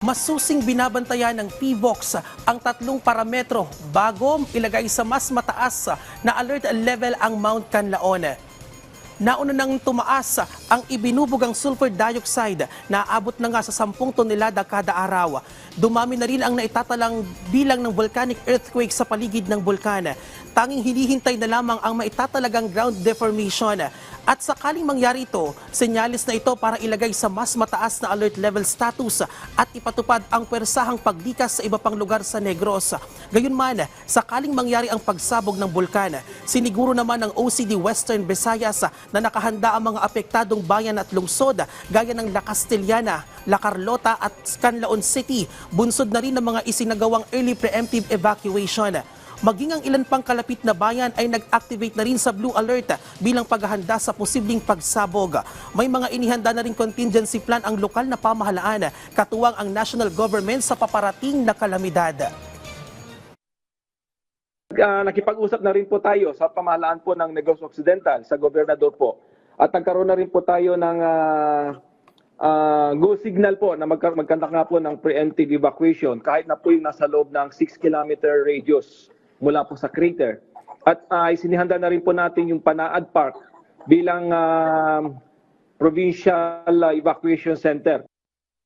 Masusing binabantayan ng PBOX ang tatlong parametro bago ilagay sa mas mataas na alert level ang Mount Canlaon. Nauna nang tumaas ang ibinubugang sulfur dioxide na aabot na nga sa 10 tonelada kada araw. Dumami na rin ang naitatalang bilang ng volcanic earthquake sa paligid ng bulkan. Tanging hinihintay na lamang ang maitatalagang ground deformation. At sakaling mangyari ito, senyalis na ito para ilagay sa mas mataas na alert level status at ipatupad ang pwersahang paglikas sa iba pang lugar sa Negros. Gayunman, sakaling mangyari ang pagsabog ng bulkan, siniguro naman ng OCD Western Visayas na nakahanda ang mga apektadong bayan at lungsod gaya ng La Castellana, La Carlota at Canlaon City. Bunsod na rin ng mga isinagawang early preemptive evacuation. Maging ang ilan pang kalapit na bayan ay nag-activate na rin sa Blue Alert bilang paghahanda sa posibleng pagsabog. May mga inihanda na rin contingency plan ang lokal na pamahalaan, katuwang ang national government sa paparating na kalamidad. Nakipag-usap na rin po tayo sa pamahalaan po ng Negros Occidental, sa gobernador po. At nagkaroon na rin po tayo ng go signal po na magkandak nga po ng preemptive evacuation kahit na po yung nasa loob ng 6-kilometer radius mula po sa crater. At isinihanda na rin po natin yung Panaad Park bilang provincial evacuation center.